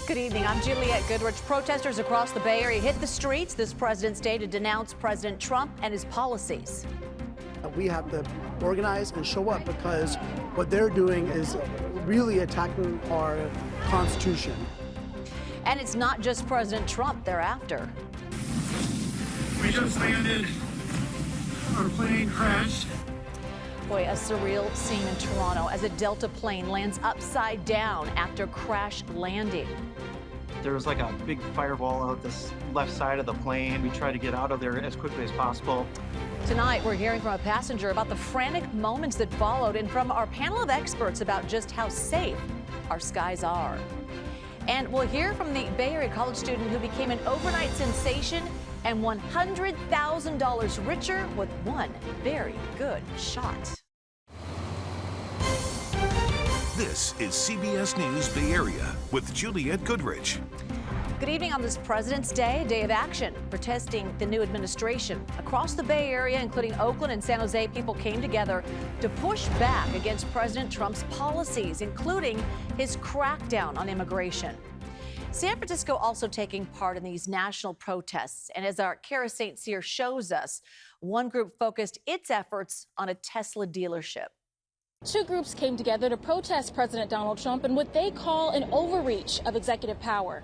Good evening. I'm Juliette Goodrich. Protesters across the Bay Area hit the streets this President's Day to denounce President Trump and his policies. We have to organize and show up because what they're doing is really attacking our Constitution. And it's not just President Trump they're after. We just landed. Our plane crashed. Boy, a surreal scene in Toronto as a Delta plane lands upside down after crash landing. There was like a big fireball out this left side of the plane. We tried to get out of there as quickly as possible. Tonight, we're hearing from a passenger about the frantic moments that followed and from our panel of experts about just how safe our skies are. And we'll hear from the Bay Area college student who became an overnight sensation and $100,000 richer with one very good shot. This is CBS News Bay Area with Juliette Goodrich. Good evening on this President's Day, a day of action, protesting the new administration. Across the Bay Area, including Oakland and San Jose, people came together to push back against President Trump's policies, including his crackdown on immigration. San Francisco also taking part in these national protests. And as our Kara St. Cyr shows us, one group focused its efforts on a Tesla dealership. Two groups came together to protest President Donald Trump and what they call an overreach of executive power.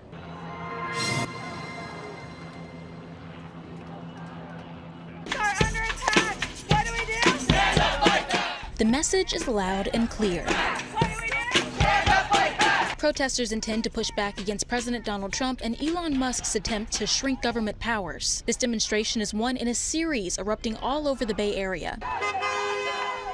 Are under attack. What do we do? Stand up like that. The message is loud and clear. What do we do? Stand up like that. Protesters intend to push back against President Donald Trump and Elon Musk's attempt to shrink government powers. This demonstration is one in a series erupting all over the Bay Area.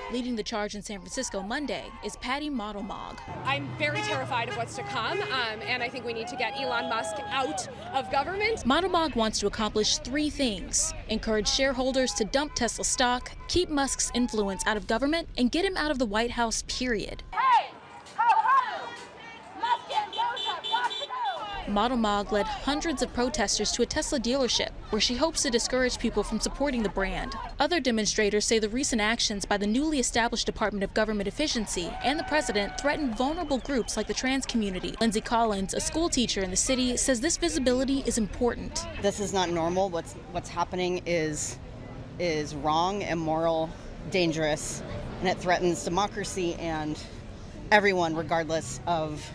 Leading the charge in San Francisco Monday is Patty Modelmog. I'm very terrified of what's to come, and I think we need to get Elon Musk out of government. Modelmog wants to accomplish three things: encourage shareholders to dump Tesla stock, keep Musk's influence out of government, and get him out of the White House, period. Hey, ho, ho. Musk and Joseph, got to go. Modelmog led hundreds of protesters to a Tesla dealership, where she hopes to discourage people from supporting the brand. Other demonstrators say the recent actions by the newly established Department of Government Efficiency and the president threaten vulnerable groups like the trans community. Lindsay Collins, a school teacher in the city, says this visibility is important. This is not normal. What's happening is wrong, immoral, dangerous, and it threatens democracy and everyone, regardless of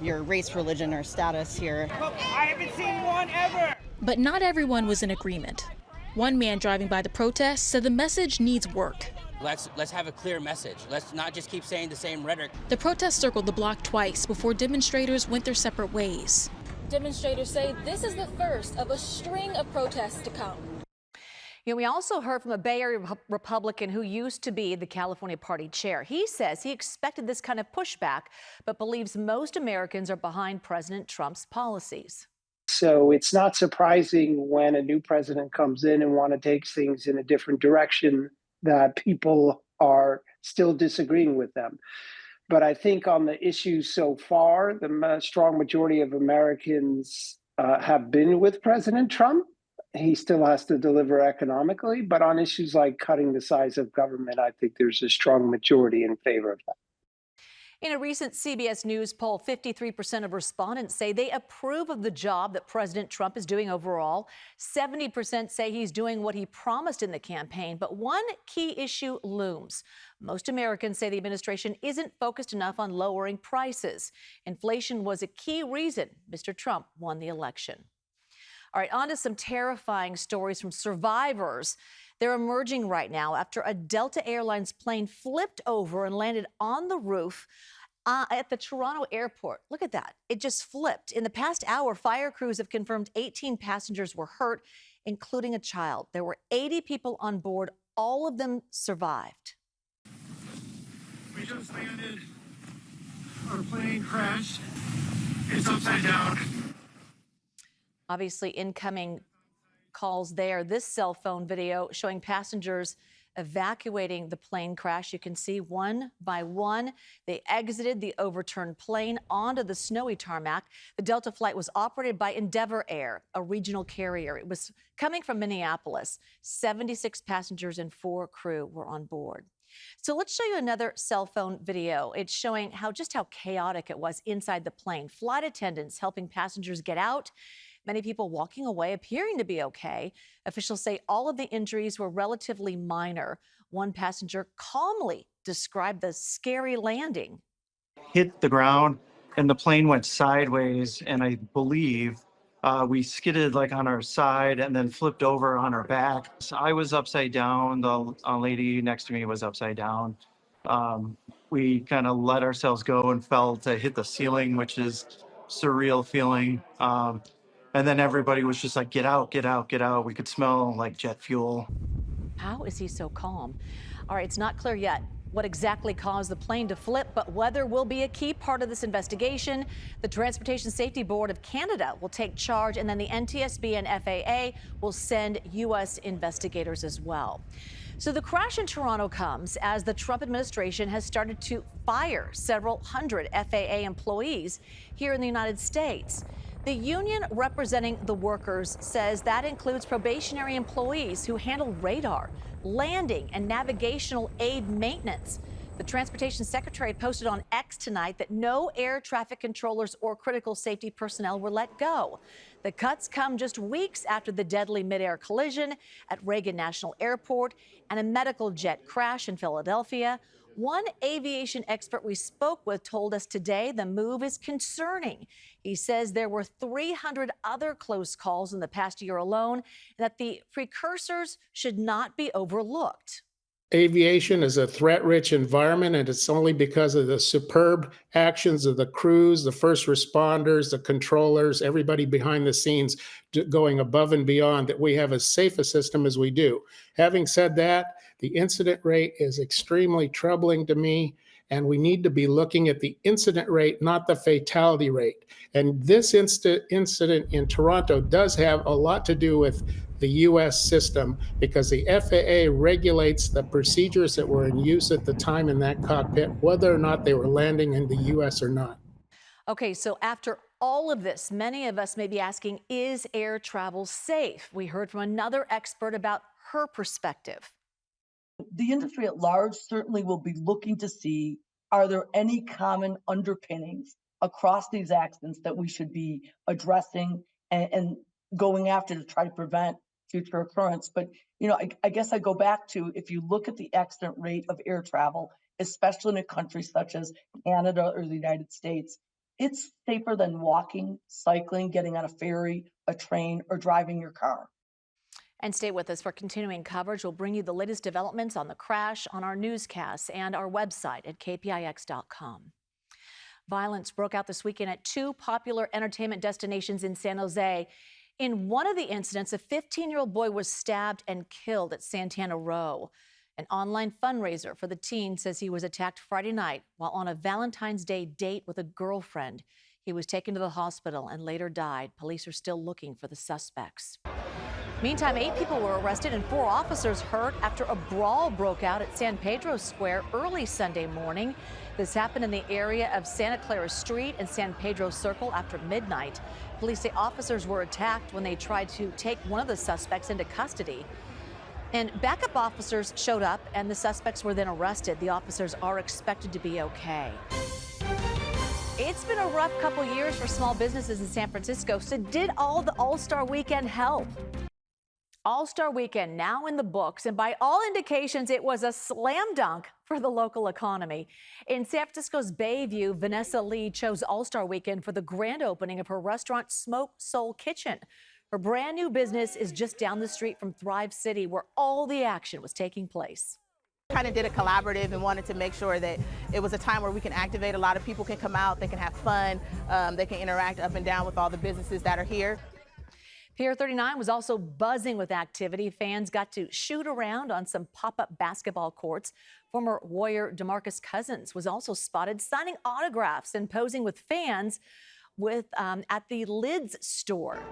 your race, religion, or status here. I haven't seen one ever. But not everyone was in agreement. One man driving by the protest said the message needs work. Let's have a clear message. Let's not just keep saying the same rhetoric. The protest circled the block twice before demonstrators went their separate ways. Demonstrators say this is the first of a string of protests to come. You know, we also heard from a Bay Area Republican who used to be the California Party chair. He says he expected this kind of pushback, but believes most Americans are behind President Trump's policies. So it's not surprising when a new president comes in and want to take things in a different direction that people are still disagreeing with them. But I think on the issues so far, the strong majority of Americans have been with President Trump. He still has to deliver economically, but on issues like cutting the size of government, I think there's a strong majority in favor of that. In a recent CBS News poll, 53% of respondents say they approve of the job that President Trump is doing overall. 70% say he's doing what he promised in the campaign, but one key issue looms. Most Americans say the administration isn't focused enough on lowering prices. Inflation was a key reason Mr. Trump won the election. All right, on to some terrifying stories from survivors. They're emerging right now after a Delta Airlines plane flipped over and landed on the roof at the Toronto airport. Look at that. It just flipped. In the past hour, fire crews have confirmed 18 passengers were hurt, including a child. There were 80 people on board. All of them survived. We just landed. Our plane crashed. It's upside down. Obviously, incoming calls there. This cell phone video showing passengers evacuating the plane crash. You can see one by one, they exited the overturned plane onto the snowy tarmac. The Delta flight was operated by Endeavor Air, a regional carrier. It was coming from Minneapolis. 76 passengers and 4 crew were on board. So let's show you another cell phone video. It's showing just how chaotic it was inside the plane. Flight attendants helping passengers get out. Many people walking away appearing to be okay. Officials say all of the injuries were relatively minor. One passenger calmly described the scary landing. Hit the ground and the plane went sideways, and I believe we skidded like on our side and then flipped over on our back. So I was upside down. The lady next to me was upside down. We kind of let ourselves go and fell to hit the ceiling, which is surreal feeling. And then everybody was just like, get out, get out, get out. We could smell like jet fuel. How is he so calm? All right, it's not clear yet what exactly caused the plane to flip, but weather will be a key part of this investigation. The Transportation Safety Board of Canada will take charge, and then the NTSB and FAA will send U.S. investigators as well. So the crash in Toronto comes as the Trump administration has started to fire several hundred FAA employees here in the United States. The union representing the workers says that includes probationary employees who handle radar, landing, and navigational aid maintenance. The transportation secretary posted on X tonight that no air traffic controllers or critical safety personnel were let go. The cuts come just weeks after the deadly midair collision at Reagan National Airport and a medical jet crash in Philadelphia. One aviation expert we spoke with told us today the move is concerning. He says there were 300 other close calls in the past year alone, and that the precursors should not be overlooked. Aviation is a threat-rich environment, and it's only because of the superb actions of the crews, the first responders, the controllers, everybody behind the scenes going above and beyond that we have as safe a system as we do. Having said that, the incident rate is extremely troubling to me, and we need to be looking at the incident rate, not the fatality rate. And this incident in Toronto does have a lot to do with the U.S. system, because the FAA regulates the procedures that were in use at the time in that cockpit, whether or not they were landing in the U.S. or not. Okay, so after all of this, many of us may be asking, is air travel safe? We heard from another expert about her perspective. The industry at large certainly will be looking to see, are there any common underpinnings across these accidents that we should be addressing and going after to try to prevent future occurrence. But, you know, I guess I go back to, if you look at the accident rate of air travel, especially in a country such as Canada or the United States, it's safer than walking, cycling, getting on a ferry, a train, or driving your car. And stay with us for continuing coverage. We'll bring you the latest developments on the crash on our newscasts and our website at KPIX.com. Violence broke out this weekend at two popular entertainment destinations in San Jose. In one of the incidents, a 15-year-old boy was stabbed and killed at Santana Row. An online fundraiser for the teen says he was attacked Friday night while on a Valentine's Day date with a girlfriend. He was taken to the hospital and later died. Police are still looking for the suspects. Meantime, 8 people were arrested and 4 officers hurt after a brawl broke out at San Pedro Square early Sunday morning. This happened in the area of Santa Clara Street and San Pedro Circle after midnight. Police say officers were attacked when they tried to take one of the suspects into custody. And backup officers showed up and the suspects were then arrested. The officers are expected to be okay. It's been a rough couple years for small businesses in San Francisco. So did all the All-Star Weekend help? All-Star Weekend now in the books, and by all indications, it was a slam dunk for the local economy. In San Francisco's Bayview, Vanessa Lee chose All-Star Weekend for the grand opening of her restaurant, Smoke Soul Kitchen. Her brand new business is just down the street from Thrive City, where all the action was taking place. Kind of did a collaborative and wanted to make sure that it was a time where we can activate. A lot of people can come out, they can have fun, they can interact up and down with all the businesses that are here. Pier 39 was also buzzing with activity. Fans got to shoot around on some pop-up basketball courts. Former Warrior DeMarcus Cousins was also spotted signing autographs and posing with fans at the Lids store.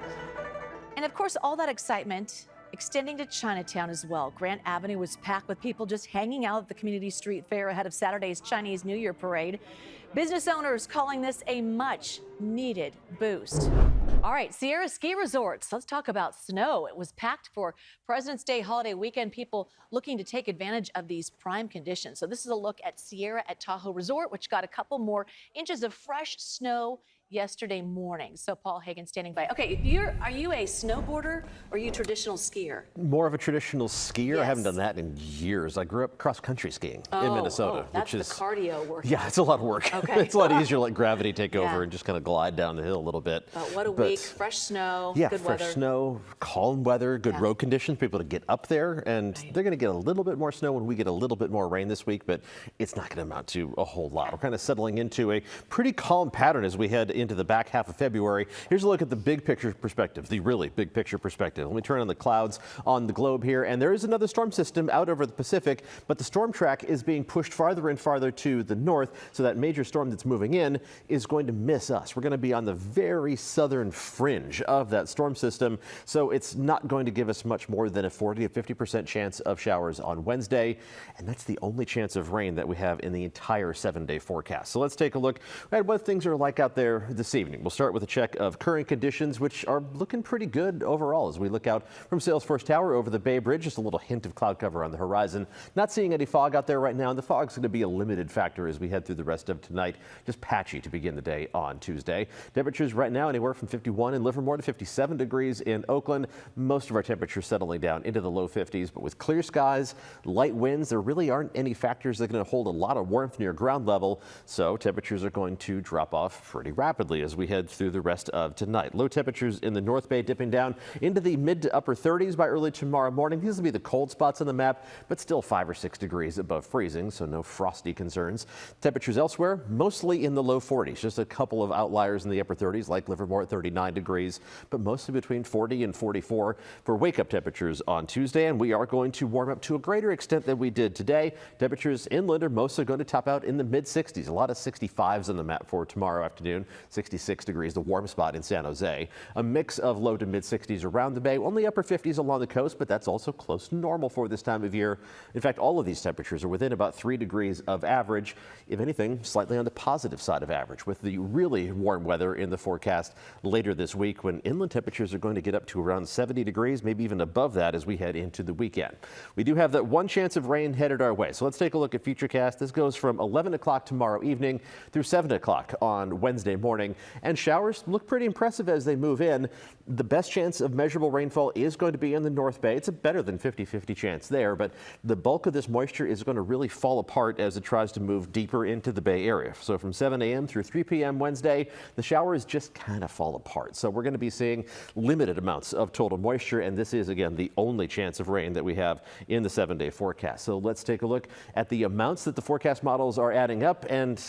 And of course, all that excitement extending to Chinatown as well. Grant Avenue was packed with people just hanging out at the community street fair ahead of Saturday's Chinese New Year parade. Business owners calling this a much needed boost. All right, Sierra Ski Resorts. Let's talk about snow. It was packed for President's Day holiday weekend. People looking to take advantage of these prime conditions. So this is a look at Sierra at Tahoe Resort, which got a couple more inches of fresh snow yesterday morning. So Paul Hagen standing by. Okay, are you a snowboarder or are you a traditional skier? More of a traditional skier. Yes. I haven't done that in years. I grew up cross-country skiing in Minnesota, that's which is the cardio work. Yeah, it's a lot of work. Okay. It's a lot easier to let gravity take over and just kind of glide down the hill a little bit. But what a week, fresh snow, yeah, good fresh weather. snow, calm weather, good road conditions, people to get up there, and they're going to get a little bit more snow when we get a little bit more rain this week, but it's not going to amount to a whole lot. We're kind of settling into a pretty calm pattern as we head into the back half of February. Here's a look at the big picture perspective, the really big picture perspective. Let me turn on the clouds on the globe here, and there is another storm system out over the Pacific, but the storm track is being pushed farther and farther to the north, so that major storm that's moving in is going to miss us. We're going to be on the very southern fringe of that storm system, so it's not going to give us much more than a 40 to 50% chance of showers on Wednesday, and that's the only chance of rain that we have in the entire 7-day forecast. So let's take a look at what things are like out there this evening. We'll start with a check of current conditions, which are looking pretty good overall as we look out from Salesforce Tower over the Bay Bridge. Just a little hint of cloud cover on the horizon. Not seeing any fog out there right now, and the fog's going to be a limited factor as we head through the rest of tonight. Just patchy to begin the day on Tuesday. Temperatures right now anywhere from 51 in Livermore to 57 degrees in Oakland. Most of our temperatures settling down into the low 50s, but with clear skies, light winds, there really aren't any factors that are going to hold a lot of warmth near ground level, so temperatures are going to drop off pretty rapidly as we head through the rest of tonight. Low temperatures in the North Bay dipping down into the mid to upper 30s by early tomorrow morning. These will be the cold spots on the map, but still 5 or 6 degrees above freezing, so no frosty concerns. Temperatures elsewhere, mostly in the low 40s. Just a couple of outliers in the upper 30s, like Livermore at 39 degrees, but mostly between 40 and 44 for wake-up temperatures on Tuesday, and we are going to warm up to a greater extent than we did today. Temperatures inland are mostly going to top out in the mid-60s. A lot of 65s on the map for tomorrow afternoon. 66 degrees, the warm spot in San Jose. A mix of low to mid-60s around the Bay, only upper 50s along the coast, but that's also close to normal for this time of year. In fact, all of these temperatures are within about 3 degrees of average. If anything, slightly on the positive side of average, with the really warm weather in the forecast later this week when inland temperatures are going to get up to around 70 degrees, maybe even above that as we head into the weekend. We do have that one chance of rain headed our way. So let's take a look at Futurecast. This goes from 11 o'clock tomorrow evening through 7 o'clock on Wednesday morning, and showers look pretty impressive as they move in. The best chance of measurable rainfall is going to be in the North Bay. It's a better than 50-50 chance there, but the bulk of this moisture is going to really fall apart as it tries to move deeper into the Bay Area. So from 7 a.m. through 3 p.m. Wednesday, the showers just kind of fall apart. So we're going to be seeing limited amounts of total moisture, and this is, again, the only chance of rain that we have in the 7-day forecast. So let's take a look at the amounts that the forecast models are adding up, and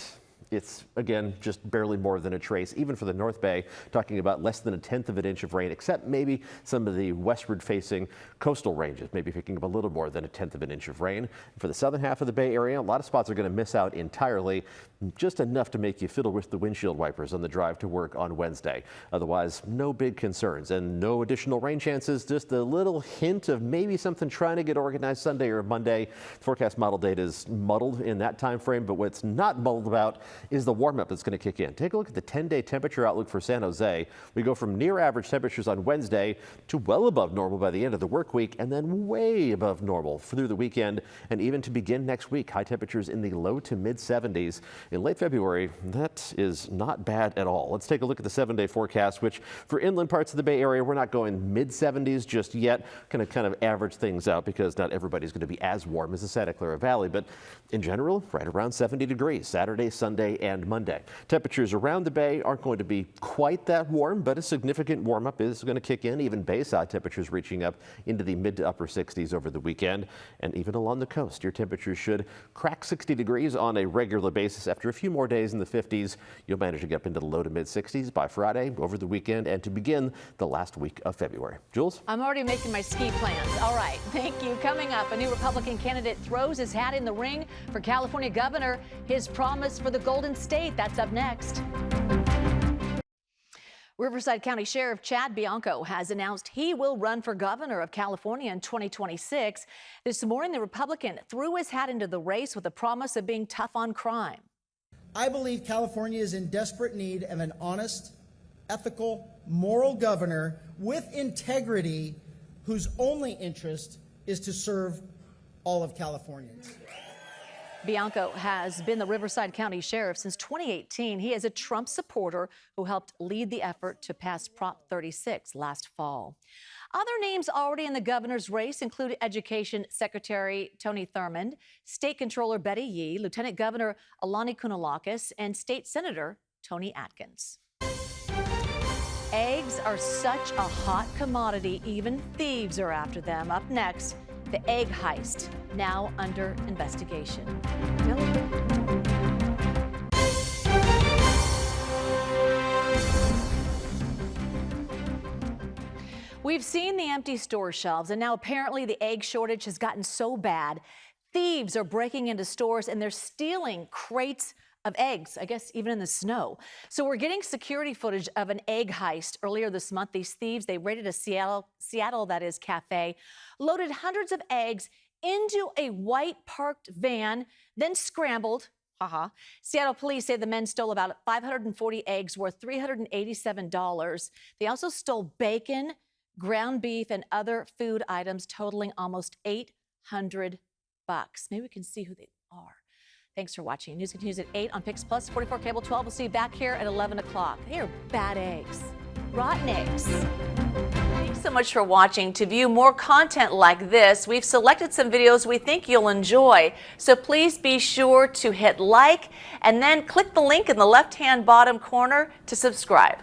it's, again, just barely more than a trace, even for the North Bay, talking about less than 1/10 of an inch of rain, except maybe some of the westward-facing coastal ranges, maybe picking up a little more than 1/10 of an inch of rain. For the southern half of the Bay Area, a lot of spots are going to miss out entirely, just enough to make you fiddle with the windshield wipers on the drive to work on Wednesday. Otherwise, no big concerns and no additional rain chances, just a little hint of maybe something trying to get organized Sunday or Monday. Forecast model data is muddled in that time frame, but what's not muddled about is the warm up that's going to kick in. Take a look at the 10-day temperature outlook for San Jose. We go from near average temperatures on Wednesday to well above normal by the end of the work week, and then way above normal through the weekend, and even to begin next week, high temperatures in the low to mid 70s. In late February, that is not bad at all. Let's take a look at the 7-day forecast, which for inland parts of the Bay Area, we're not going mid 70s just yet. Kind of average things out because not everybody's going to be as warm as the Santa Clara Valley, but in general, right around 70 degrees Saturday, Sunday, and Monday. Temperatures around the Bay aren't going to be quite that warm, but a significant warm up is going to kick in, even Bayside temperatures reaching up into the mid to upper 60s over the weekend. And even along the coast, your temperatures should crack 60 degrees on a regular basis. After a few more days in the 50s, you'll manage to get up into the low to mid 60s by Friday, over the weekend, and to begin the last week of February. Jules? I'm already making my ski plans. All right, thank you. Coming up, a new Republican candidate throws his hat in the ring for California governor. His promise for the Golden State, that's up next. Riverside County Sheriff Chad Bianco has announced he will run for governor of California in 2026. This morning, the Republican threw his hat into the race with a promise of being tough on crime. I believe California is in desperate need of an honest, ethical, moral governor with integrity whose only interest is to serve all of Californians. Bianco has been the Riverside County Sheriff since 2018. He is a Trump supporter who helped lead the effort to pass Prop 36 last fall. Other names already in the governor's race include Education Secretary Tony Thurmond, State Controller Betty Yee, Lieutenant Governor Alani Kounalakis, and State Senator Tony Atkins. Eggs are such a hot commodity, even thieves are after them. Up next, the egg heist, now under investigation. We've seen the empty store shelves, and now apparently the egg shortage has gotten so bad, thieves are breaking into stores and they're stealing crates of eggs, I guess even in the snow. So we're getting security footage of an egg heist earlier this month. These thieves, they raided a Seattle that is cafe, loaded hundreds of eggs into a white parked van, then scrambled. Seattle police say the men stole about 540 eggs worth $387. They also stole bacon, ground beef, and other food items totaling almost $800. Maybe we can see who they are. Thanks for watching. News continues at 8 on PIX Plus, 44 Cable 12. We'll see you back here at 11 o'clock. They are bad eggs. Rotten eggs. Thanks so much for watching. To view more content like this, we've selected some videos we think you'll enjoy. So please be sure to hit like and then click the link in the left-hand bottom corner to subscribe.